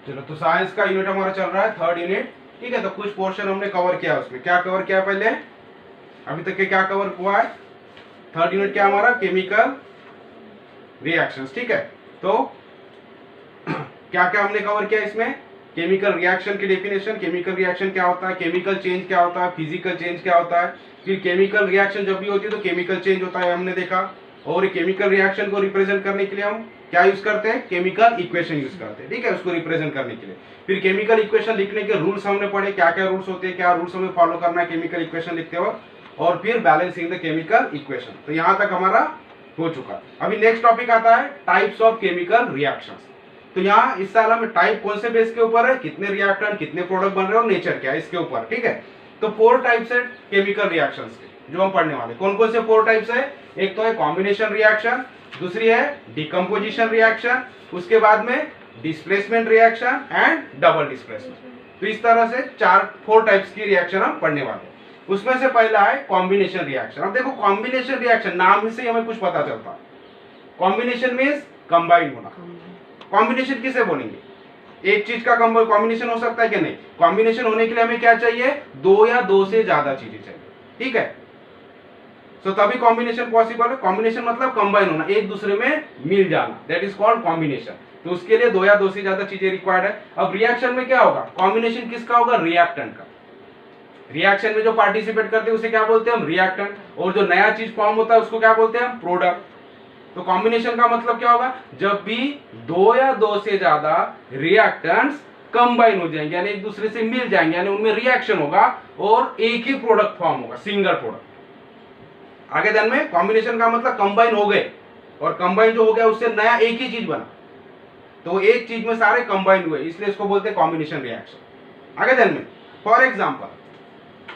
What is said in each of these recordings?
चलो, तो साइंस का यूनिट हमारा चल रहा है थर्ड यूनिट। ठीक है, तो कुछ पोर्शन हमने कवर किया, उसमें क्या कवर किया पहले, अभी तक के क्या कवर हुआ है। थर्ड यूनिट क्या हमारा, केमिकल रिएक्शंस। ठीक है, तो क्या क्या हमने कवर किया इसमें, केमिकल रिएक्शन की डेफिनेशन, केमिकल रिएक्शन क्या होता है, केमिकल चेंज क्या होता है, फिजिकल चेंज क्या होता है, फिर केमिकल रिएक्शन जब भी होती है तो केमिकल चेंज होता है हमने देखा, और केमिकल रिएक्शन को रिप्रेजेंट करने के लिए हम क्या यूज करते हैं, केमिकल इक्वेशन यूज करते हैं। ठीक है, उसको रिप्रेजेंट करने के लिए फिर केमिकल इक्वेशन लिखने के रूल्स हमने पढ़े, क्या क्या रूल्स होते हैं, क्या रूल्स हमें फॉलो करना है केमिकल इक्वेशन लिखते वक्त, और फिर बैलेंसिंग द केमिकल इक्वेशन। तो यहां तक हमारा हो चुका। अभी नेक्स्ट टॉपिक आता है टाइप्स ऑफ केमिकल रिएक्शंस। तो यहाँ इस साल में टाइप कौन से बेस के ऊपर है, कितने रिएक्टेंट कितने प्रोडक्ट बन रहे हैं और नेचर क्या है, इसके ऊपर। ठीक है, तो 4 टाइप्स है केमिकल रिएक्शंस के जो हम पढ़ने वाले। कौन कौन से 4 टाइप्स है, एक तो है कॉम्बिनेशन रिएक्शन, दूसरी है डिकम्पोजिशन रिएक्शन, उसके बाद में displacement reaction and double displacement. तो इस तरह से 4 टाइप्स की रिएक्शन हम पढ़ने वाले हैं। उसमें से पहला है कॉम्बिनेशन रिएक्शन। अब देखो कॉम्बिनेशन रिएक्शन नाम से हमें कुछ पता चलता है, कॉम्बिनेशन मींस कंबाइन होना। कॉम्बिनेशन किसे बोलेंगे, एक चीज का कॉम्बिनेशन हो सकता है कि नहीं, कॉम्बिनेशन होने के लिए हमें क्या चाहिए, 2 या 2 से ज्यादा चीजें चाहिए। ठीक है, तो तभी कॉम्बिनेशन पॉसिबल है। कॉम्बिनेशन मतलब कंबाइन होना, एक दूसरे में मिल जाना, दैट इज कॉल्ड कॉम्बिनेशन। तो उसके लिए 2 या 2 से ज्यादा चीजें रिक्वायर्ड है। अब रिएक्शन में क्या होगा, कॉम्बिनेशन किसका होगा, रिएक्टेंट का। रिएक्शन में जो पार्टिसिपेट करते हैं उसे क्या बोलते हैं हम, रिएक्टेंट, और जो नया चीज फॉर्म होता है उसको क्या बोलते हैं हम, प्रोडक्ट। तो कॉम्बिनेशन का मतलब क्या होगा, जब भी 2 या 2 से ज्यादा रिएक्टेंट्स कंबाइन हो जाएंगे, यानी एक दूसरे से मिल जाएंगे, यानी उनमें रिएक्शन होगा और एक ही प्रोडक्ट फॉर्म होगा, सिंगल प्रोडक्ट। आगे ध्यान में, कॉम्बिनेशन का मतलब कंबाइन हो गए, और कंबाइन जो हो गया उससे नया एक ही चीज बना, तो एक चीज में सारे कंबाइन हुए, इसलिए इसको बोलते हैं कॉम्बिनेशन रिएक्शन। आगे ध्यान में, for example,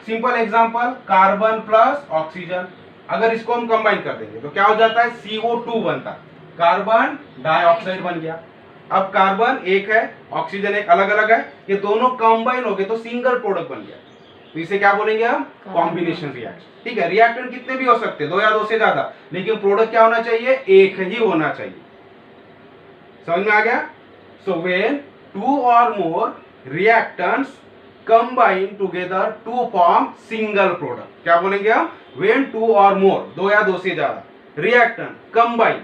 simple example, carbon plus oxygen, अगर इसको हम कंबाइन कर देंगे तो क्या हो जाता है, CO2 बनता है, कार्बन डाइऑक्साइड बन गया। अब कार्बन एक है, ऑक्सीजन एक, अलग अलग है, ये दोनों कंबाइन हो गए तो सिंगल प्रोडक्ट बन गया, तो इसे क्या बोलेंगे हम, कॉम्बिनेशन रिएक्शन। ठीक है, रिएक्टेंट कितने भी हो सकते हैं, 2 या 2 से ज्यादा, लेकिन प्रोडक्ट क्या होना चाहिए, एक ही होना चाहिए। समझ में आ गया। So when 2 or more reactants combine together to form single product, क्या बोलेंगे हम, when 2 or more, 2 या 2 से ज्यादा reactant combine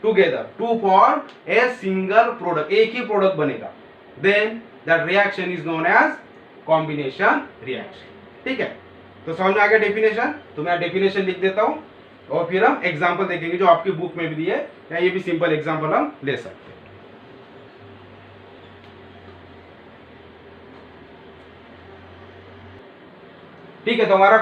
together to form a single product, एक ही प्रोडक्ट बनेगा, then that reaction is known as combination reaction। ठीक है, तो समझ में आ गया डेफिनेशन। तो मैं डेफिनेशन लिख देता हूं और फिर हम एग्जांपल देखेंगे जो आपकी बुक में भी दिए, या ये भी सिंपल एग्जांपल हम ले सकते हैं। ठीक है, तो हमारा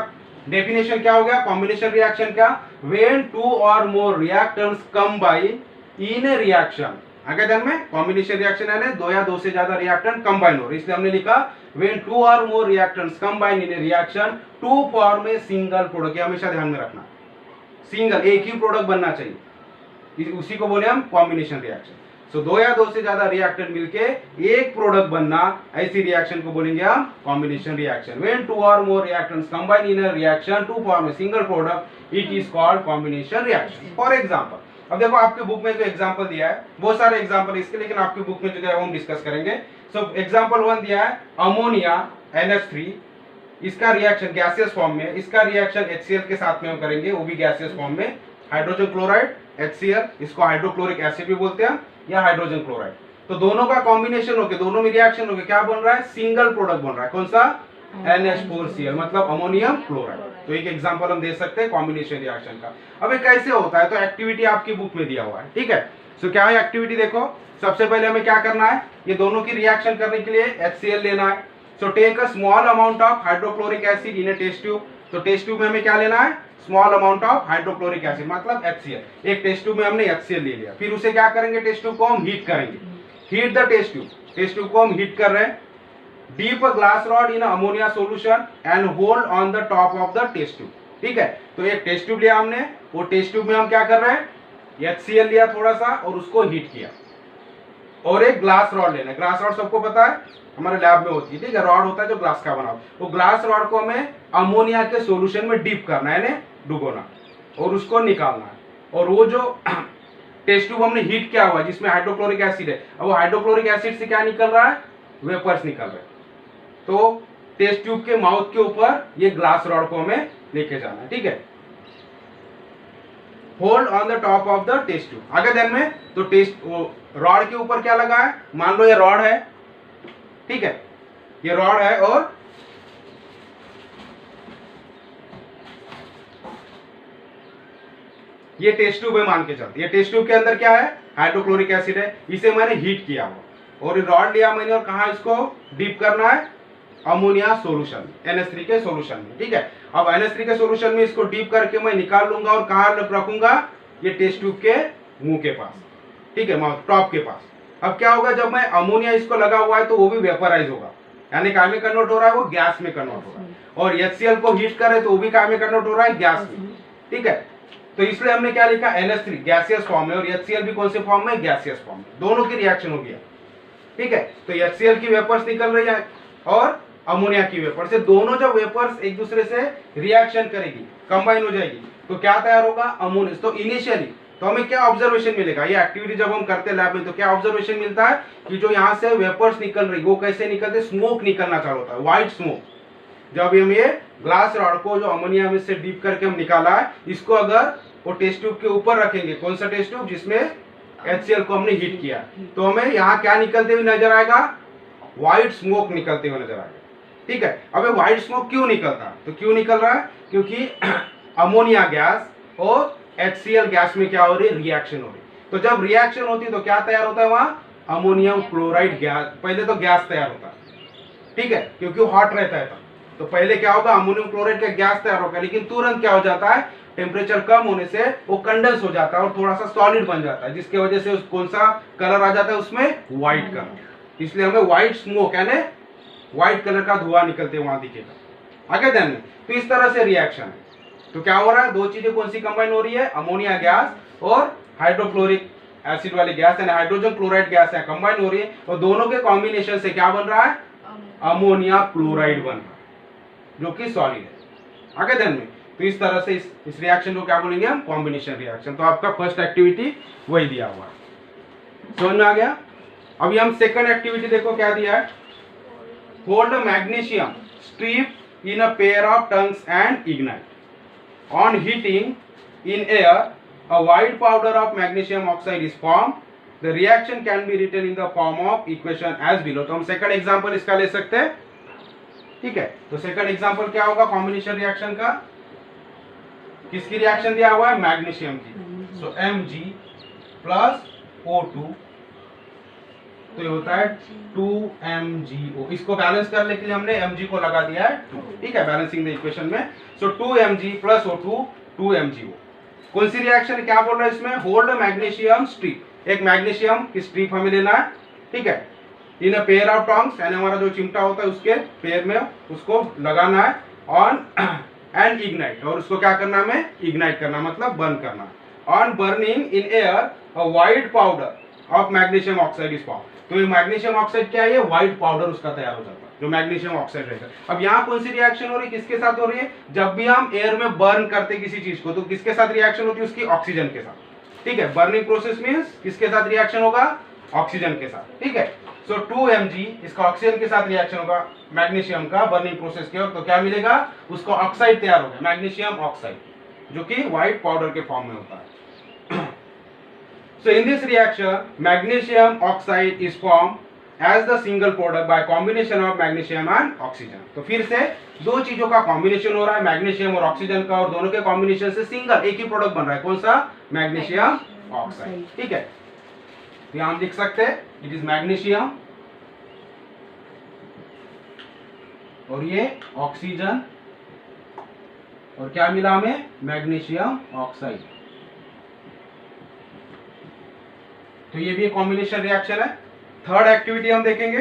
डेफिनेशन क्या हो गया कॉम्बिनेशन रिएक्शन का, when 2 or more reactants combine in a reaction. आगे ध्यान में, कॉम्बिनेशन रिएक्शन है 2 या 2 से ज्यादा रिएक्टेंट कंबाइन हो रहे, इसलिए हमने लिखा when 2 or more reactants combine in a reaction to form a single product. ये हमेशा ध्यान में रखना, सिंगल, एक ही प्रोडक्ट बनना चाहिए, उसी को बोले हम कॉम्बिनेशन रिएक्शन। सो 2 या 2 से ज्यादा रिएक्टेंट मिलके एक प्रोडक्ट बनना, ऐसी रिएक्शन को बोलेंगे हम combination reaction. When 2 or more reactants combine in a reaction to form a single product, it is called combination reaction. For example, अब देखो आपके बुक में जो एग्जांपल दिया है, बहुत सारे एग्जांपल इसके, लेकिन आपकी बुक में जो है वो हम डिस्कस करेंगे। सो एग्जांपल 1 दिया है अमोनिया NH3, इसका रिएक्शन गैसियस फॉर्म में, इसका रिएक्शन HCl के साथ में हम करेंगे, वो भी गैसियस फॉर्म में, हाइड्रोजन क्लोराइड HCl, इसको हाइड्रोक्लोरिक एसिड भी बोलते हैं, या हाइड्रोजन क्लोराइड। तो दोनों का कॉम्बिनेशन होके, दोनों में रिएक्शन होके क्या बन रहा है, सिंगल प्रोडक्ट बन रहा है, कौन सा, NH4Cl, मतलब अमोनियम क्लोराइड। तो एक एग्जांपल हम दे सकते हैं कॉम्बिनेशन रिएक्शन का। अब ये कैसे होता है, तो एक्टिविटी आपकी बुक में दिया हुआ है। ठीक है, सो क्या है एक्टिविटी, देखो सबसे पहले हमें क्या करना है, ये दोनों की रिएक्शन करने के लिए HCl लेना है। So take a small amount of hydrochloric acid in a test tube. तो टेस्ट ट्यूब में हमें क्या लेना है, small amount of hydrochloric acid, मतलब HCl। एक टेस्ट ट्यूब में हमने HCl ले लिया, फिर उसे क्या करेंगे, टेस्ट ट्यूब को हम हीट करेंगे। Heat the test tube, test tube को हम हीट कर रहे हैं। Dip glass rod in ammonia solution and hold on the top of the test tube. ठीक है, तो एक टेस्ट ट्यूब लिया हमने, वो टेस्ट ट्यूब में हम क्या कर रहे हैं, HCl लिया थोड़ा सा और उसको हीट किया, और एक ग्लास रॉड लेना। ग्लास रॉड सबको पता है, हमारे लैब में होती है। ठीक है, रॉड होता है जो ग्लास का बना, वो ग्लास रॉड को हमें अमोनिया के सॉल्यूशन में डीप करना है, डुबोना, और उसको निकालना है। और वो जो टेस्ट ट्यूब हमने हीट किया हुआ जिसमें हाइड्रोक्लोरिक एसिड है, अब वो हाइड्रोक्लोरिक एसिड से क्या निकल रहा है, वेपर्स निकल रहे हैं। तो टेस्ट ट्यूब के माउथ के ऊपर ये ग्लास रॉड को हमें लेके जाना है, ठीक है। Hold on the top of the test tube, आगे ध्यान में, तो टेस्ट रॉड के ऊपर क्या लगा है, मान लो ये रॉड है, ठीक है, ये रॉड है और ये टेस्ट ट्यूब है मान के चलते, ये टेस्ट ट्यूब के अंदर क्या है, हाइड्रोक्लोरिक एसिड है, इसे मैंने हीट किया हुआ और रॉड लिया मैंने और कहा इसको डीप करना है, अमोनिया सॉल्यूशन NH3 के सॉल्यूशन में, ठीक है। अब NH3 के सॉल्यूशन में इसको डीप करके मैं निकाल लूंगा और कहां रखूंगा, ये टेस्ट ट्यूब के मुंह के पास, ठीक है, माउथ टॉप के पास। अब क्या होगा, जब मैं अमोनिया इसको लगा हुआ है तो वो भी वेपराइज होगा, यानी काय में कन्वर्ट हो रहा है, वो गैस में कन्वर्ट हो रहा है, और HCl को हीट करे तो वो भी काय में कन्वर्ट हो रहा है, गैस में, ठीक है। तो इसलिए हमने क्या लिखा, NH3 गैसियस फॉर्म में और HCl भी कौन से फॉर्म में, गैसियस फॉर्म में, दोनों की रिएक्शन हो गया, ठीक है। तो HCl की वेपर्स निकल रही है और अमोनिया की वेपर से, दोनों जब वेपर्स एक दूसरे से रिएक्शन करेगी, कंबाइन हो जाएगी, तो क्या तैयार होगा, अमोनिया। तो इनिशियली तो हमें क्या ऑब्जर्वेशन मिलेगा, ये एक्टिविटी जब हम करते हैं लैब में तो क्या ऑब्जर्वेशन मिलता है कि जो यहाँ से वेपर्स निकल रही वो कैसे निकलते, स्मोक निकलना चालू होता है, व्हाइट स्मोक। जब हम ये ग्लास रॉड को जो अमोनिया में से डीप करके हम निकाला है, इसको अगर वो टेस्ट ट्यूब के ऊपर रखेंगे, कौन सा टेस्ट ट्यूब, जिसमें HCl को हमने हीट किया, तो हमें यहाँ क्या निकलते हुए नजर आएगा, व्हाइट स्मोक निकलते हुए नजर आएगा, ठीक है। अब व्हाइट स्मोक क्यों निकलता है, तो क्यों निकल रहा है, क्योंकि अमोनिया गैस और HCl गैस में क्या हो रही है, रिएक्शन हो रही है। तो जब रिएक्शन होती है तो क्या तैयार होता है, वहां अमोनियम क्लोराइड गैस, पहले तो गैस तैयार होता है, ठीक है, क्योंकि हॉट रहता है तो पहले क्या होगा, अमोनियम क्लोराइड का गैस तैयार होगा, लेकिन तुरंत क्या हो जाता है, टेम्परेचर कम होने से वो कंडेंस हो जाता है और थोड़ा सा सॉलिड बन जाता है, जिसकी वजह से कौन सा कलर आ जाता है उसमें, व्हाइट कलर। इसलिए हमें व्हाइट स्मोक यानी व्हाइट कलर का धुआं निकलते वहां दिखेगा, आगे ध्यान में। तो इस तरह से रिएक्शन है, तो क्या हो रहा है, दो चीजें कौन सी कंबाइन हो रही है, अमोनिया गैस और हाइड्रोक्लोरिक एसिड वाली गैस यानी हाइड्रोजन क्लोराइड गैस है, कंबाइन हो रही है, और दोनों के कॉम्बिनेशन से क्या बन रहा है, अमोनिया क्लोराइड बन रहा है, जो कि सॉलिड है, आगे ध्यान में। तो इस तरह से इस रिएक्शन को क्या बोलेंगे हम, कॉम्बिनेशन रिएक्शन। तो आपका फर्स्ट एक्टिविटी वही दिया हुआ है, समझ में आ गया। अभी हम सेकंड एक्टिविटी देखो क्या दिया है, hold a magnesium strip in a pair of tongues and ignite. On heating in air, a white powder of magnesium oxide is formed. The reaction can be written in the form of equation as below. तो हम second example इसका ले सकते हैं, ठीक है। तो second example क्या होगा कॉम्बिनेशन रिएक्शन का, किसकी रिएक्शन दिया हुआ है, मैग्नीशियम की। सो Mg प्लस O2, तो ये होता है 2MgO। इसको बैलेंस करने के लिए हमने Mg को लगा दिया है 2, ठीक है, बैलेंसिंग द इक्वेशन में। सो 2Mg प्लस O2 2MgO। कौन सी रिएक्शन है, क्या बोल रहा है इसमें, होल्ड मैग्नीशियम स्ट्रिप, एक मैग्नीशियम की स्ट्रिप हमें लेना है, ठीक है, इन अ पेयर ऑफ टंग्स, यानी हमारा जो चिमटा होता है उसके पेयर में उसको लगाना है, ऑन एंड इग्नाइट, और उसको क्या करना है, हमें इग्नाइट करना, मतलब बर्न करना। On burning in air a white powder of magnesium oxide is form. तो ये मैग्नीशियम ऑक्साइड क्या है, ये व्हाइट पाउडर उसका तैयार हो जाता है, जो मैग्नीशियम ऑक्साइड रहेगा। अब यहाँ कौन सी रिएक्शन हो रही है, किसके साथ हो रही है, जब भी हम एयर में बर्न करते किसी चीज को तो किसके साथ रिएक्शन होती है, उसकी ऑक्सीजन के साथ, ठीक है। बर्निंग प्रोसेस मींस किसके साथ रिएक्शन होगा, ऑक्सीजन के साथ, ठीक है। सो 2Mg इसका ऑक्सीजन के साथ रिएक्शन होगा मैग्नीशियम का बर्निंग प्रोसेस के वक्त, तो क्या मिलेगा, उसको ऑक्साइड तैयार होगा, मैग्नीशियम ऑक्साइड, जो कि व्हाइट पाउडर के फॉर्म में होता है। So in this reaction, magnesium oxide is formed as the single product by combination of magnesium and oxygen. तो फिर से दो चीजों का कॉम्बिनेशन हो रहा है, मैग्नीशियम और ऑक्सीजन का, और दोनों के कॉम्बिनेशन से सिंगल एक ही प्रोडक्ट बन रहा है, कौन सा, मैग्नीशियम ऑक्साइड, ठीक है। तो यहां हम लिख सकते हैं इट इज मैग्नीशियम और ये ऑक्सीजन, और क्या मिला हमें, मैग्नीशियम ऑक्साइड। तो ये भी एक कॉम्बिनेशन रिएक्शन है। थर्ड एक्टिविटी हम देखेंगे,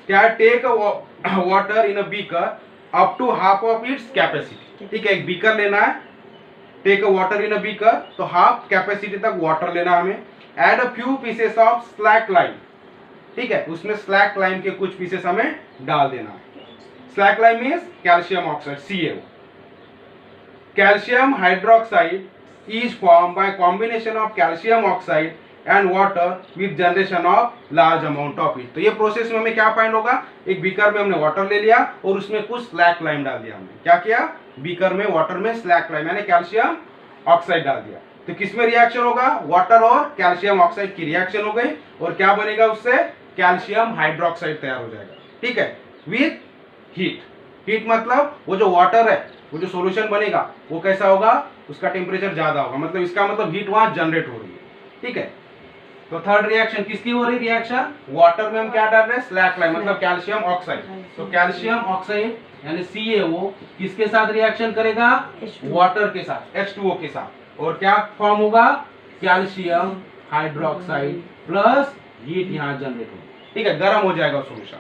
क्या, take water in a beaker up to half of its capacity, ठीक है, एक बीकर लेना है, take a water in a beaker, तो हाफ कैपेसिटी तक वाटर लेना हमें, add a few pieces of slaked lime, ठीक है, उसमें स्लैक लाइम के कुछ पीसेस हमें डाल देना है। Slack lime means calcium oxide, CaO, calcium hydroxide is formed by combination of calcium oxide and water with generation of large amount of heat. तो ये प्रोसेस में हमें क्या फाइंड होगा, एक बीकर में हमने वाटर ले लिया और उसमें कुछ स्लैक लाइम डाल दिया। हमने क्या किया, बीकर में वाटर में स्लैक लाइम यानी कैल्शियम ऑक्साइड डाल दिया। तो किसमें रिएक्शन होगा, वाटर और कैल्शियम ऑक्साइड की रिएक्शन हो गई और क्या बनेगा उससे, कैल्शियम हाइड्रोक्साइड तैयार हो जाएगा। ठीक है, विद हीट। हीट मतलब वो जो वाटर है, वो जो सॉल्यूशन बनेगा वो कैसा होगा, उसका टेम्परेचर ज्यादा होगा, मतलब इसका मतलब हीट वहां जनरेट हो रही है। ठीक है, तो थर्ड रिएक्शन किसकी हो रही, रिएक्शन वाटर में हम क्या डाल रहे हैं, स्लैक लाइम मतलब कैल्शियम ऑक्साइड। तो कैल्शियम ऑक्साइड यानी CaO किसके साथ रिएक्शन करेगा, वाटर के साथ, H2O के साथ, और क्या फॉर्म होगा, कैल्शियम हाइड्रोक्साइड प्लस हीट यहां जनरेट होगी। ठीक है, गर्म हो जाएगा सॉल्यूशन।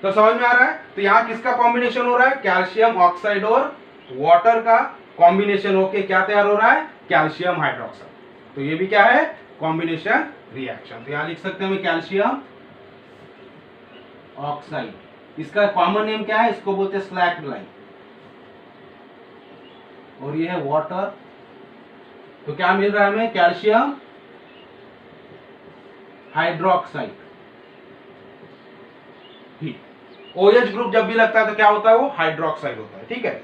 तो समझ में आ रहा है, तो यहां किसका कॉम्बिनेशन हो रहा है, कैल्शियम ऑक्साइड और वाटर का कॉम्बिनेशन होके क्या तैयार हो रहा है, कैल्शियम हाइड्रोक्साइड। तो ये भी क्या है, कॉम्बिनेशन रिएक्शन। तो यहां लिख सकते हैं हम कैल्शियम ऑक्साइड, इसका कॉमन नेम क्या है, इसको बोलते हैं स्लैक लाइम, और ये है वाटर। तो क्या मिल रहा है हमें, कैल्शियम हाइड्रोक्साइड ही। OH ग्रुप जब भी लगता है तो क्या होता है, वो हाइड्रोक्साइड होता है। ठीक है,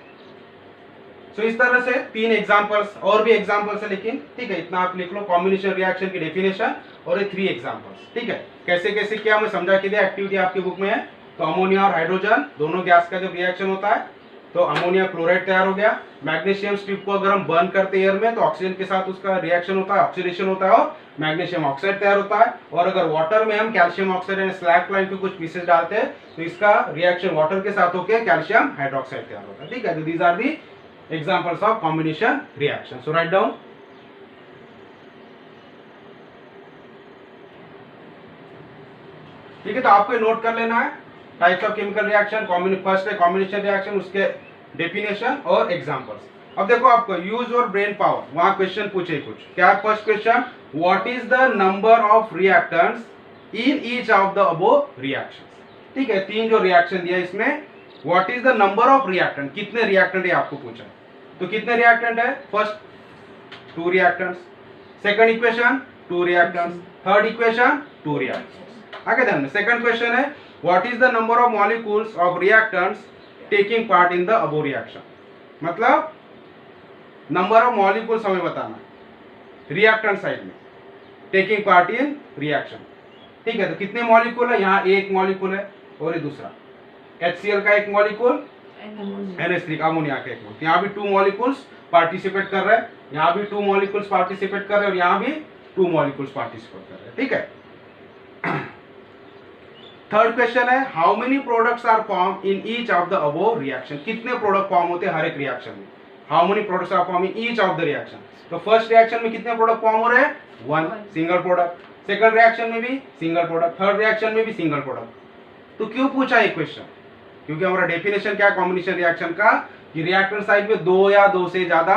तो इस तरह से 3 एग्जांपल्स, और भी एग्जांपल्स है लेकिन ठीक है इतना आप लिख लो, कॉम्बिनेशन रिएक्शन की डेफिनेशन और ये 3 एग्जांपल्स। ठीक है, कैसे कैसे किया मैं समझा के दिया, एक्टिविटी आपकी बुक में है। तो अमोनिया और हाइड्रोजन दोनों गैस का जब रिएक्शन होता है तो अमोनिया क्लोराइड तैयार हो गया। मैग्नीशियम स्ट्रिप को अगर हम बर्न करते एयर में तो ऑक्सीजन के साथ उसका रिएक्शन होता है, ऑक्सीडेशन होता है और मैग्नीशियम ऑक्साइड तैयार होता है। और अगर वाटर में हम कैल्शियम ऑक्साइड यानी स्लैक लाइम के कुछ पीसेस डालते हैं तो इसका रिएक्शन वाटर के साथ होकर कैल्शियम हाइड्रोक्साइड तैयार होता है। ठीक है, तो these are the examples of combination reaction. So write down. ठीक है, तो आपको नोट कर लेना है types of chemical reaction, first है कॉम्बिनेशन रिएक्शन, उसके डेफिनेशन और एग्जांपल्स। अब देखो आपको यूज और ब्रेन पावर, वहां क्वेश्चन पूछे कुछ, क्या first question, what is the number of reactants in each of the above reactions. ठीक है, 3 जो रिएक्शन दिया इसमें, what is the number of reactant, कितने रिएक्टेंट है आपको पूछा है। तो कितने रिएक्टेंट है, first 2 reactants, second equation 2 reactants, third equation 2 reactants. आगे ध्यान में सेकंड क्वेश्चन है, what is the number of molecules of reactants taking part in the above reaction. मतलब नंबर ऑफ मॉलिक्यूल्स हमें बताना रिएक्टेंट साइड में टेकिंग पार्ट इन रिएक्शन। ठीक है, तो कितने मॉलिक्यूल है, यहाँ एक मॉलिक्यूल है और ये दूसरा HCl का एक मॉलिक्यूल, NH3 अमोनिया का एक मॉलिक्यूल। यहाँ भी 2 मॉलिक्यूल्स पार्टिसिपेट कर रहे हैं, यहाँ भी 2 मॉलिक्यूल्स पार्टिसिपेट कर रहे हैं और यहाँ भी 2 मॉलिक्यूल्स पार्टिसिपेट कर रहे हैं। ठीक है, थर्ड क्वेश्चन है, how many products are form in each of the above reaction. कितने प्रोडक्ट फॉर्म होते हैं हर एक रिएक्शन में, how many products are form in each of the reaction. तो फर्स्ट रिएक्शन में कितने प्रोडक्ट फॉर्म हो रहे हैं, 1 सिंगल प्रोडक्ट, सेकंड रिएक्शन में भी सिंगल प्रोडक्ट, थर्ड रिएक्शन में भी सिंगल प्रोडक्ट। तो क्यों पूछा ये क्वेश्चन, क्योंकि हमारा डेफिनेशन क्या है कॉम्बिनेशन रिएक्शन का, कि रिएक्टेंट साइड में 2 या 2 से ज्यादा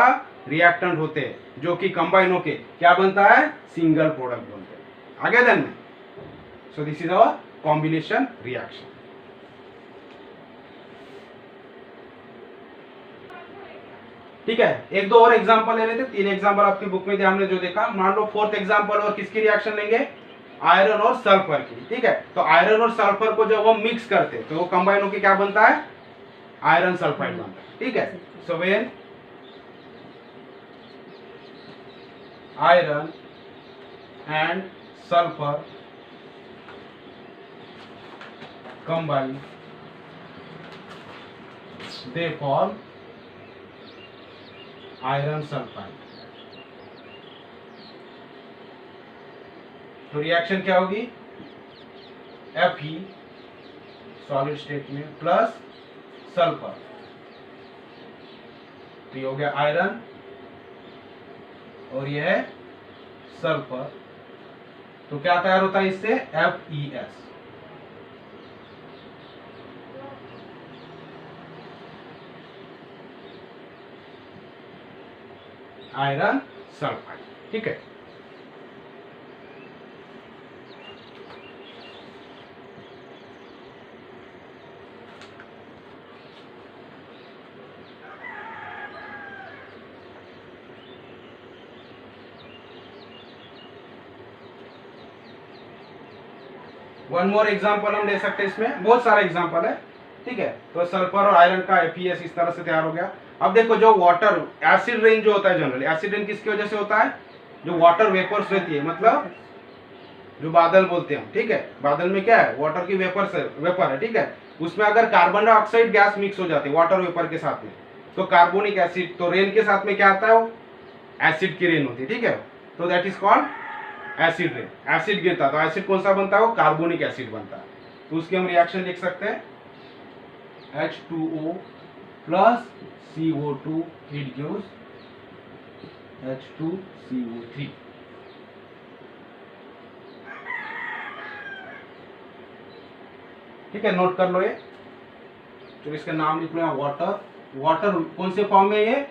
रिएक्टेंट होते हैं जो कि कंबाइन होके क्या बनता है, सिंगल प्रोडक्ट बनते हैं। आगे देन में, so this is our combination reaction. ठीक है, एक दो और एग्जांपल ले लेते, 3 एग्जांपल आपकी बुक में थे हमने जो देखा। मान लो फोर्थ एग्जांपल और किसकी रिएक्शन लेंगे, आयरन और सल्फर की। ठीक है, तो आयरन और सल्फर को जब हम मिक्स करते हैं तो वो कंबाइन होकर क्या बनता है, आयरन सल्फाइड बनता है। ठीक है, so when iron and sulphur combine they form iron sulphide. तो रिएक्शन क्या होगी, Fe सॉलिड स्टेट में प्लस सल्फर, तो ये हो गया आयरन और ये है सल्फर। तो क्या तैयार होता है इससे, FeS। Iron sulphide. ठीक है, वन मोर एग्जांपल हम ले सकते हैं, इसमें बहुत सारा एग्जांपल है, ठीक है। तो सल्फर और आयरन का FeS इस तरह से तैयार हो गया। अब देखो जो वाटर एसिड रेन जो होता है जनरली, एसिड रेन किसकी वजह से होता है, जो वाटर वेपर्स रहती है, मतलब जो बादल बोलते हैं, ठीक है। बादल में क्या है, वाटर की वेपर है, ठीक है। उसमें अगर कार्बन डाइऑक्साइड गैस मिक्स हो जाती है वाटर वेपर के साथ में, तो कार्बोनिक एसिड, तो रेन के साथ में क्या आता है, वो एसिड की रेन होती है, ठीक है। तो that is called acid rain. Acid गिरता है तो एसिड कौन सा बनता है, वो कार्बोनिक एसिड बनता है। तो उसके हम रिएक्शन लिख सकते हैं, H2O plus CO2, it gives H2CO3। ठीक है, नोट कर लो ये। तो इसका नाम लिख लो वाटर। वाटर कौन से फॉर्म में, ये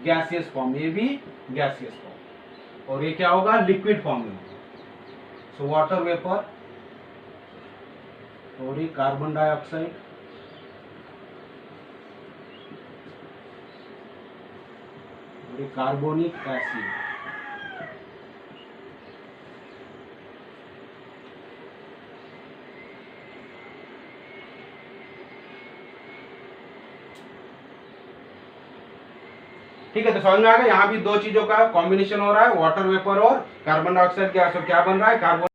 गैसियस फॉर्म, ये भी गैसियस फॉर्म, और ये क्या होगा, लिक्विड फॉर्म में होगा। सो वाटर वेपर, और ये कार्बन डाइऑक्साइड, और ये कार्बोनिक एसिड। ठीक है, तो समझ में आ गया, यहाँ भी दो चीजों का कॉम्बिनेशन हो रहा है, वाटर वेपर और कार्बन डाइऑक्साइड गैस। क्या बन रहा है, कार्बन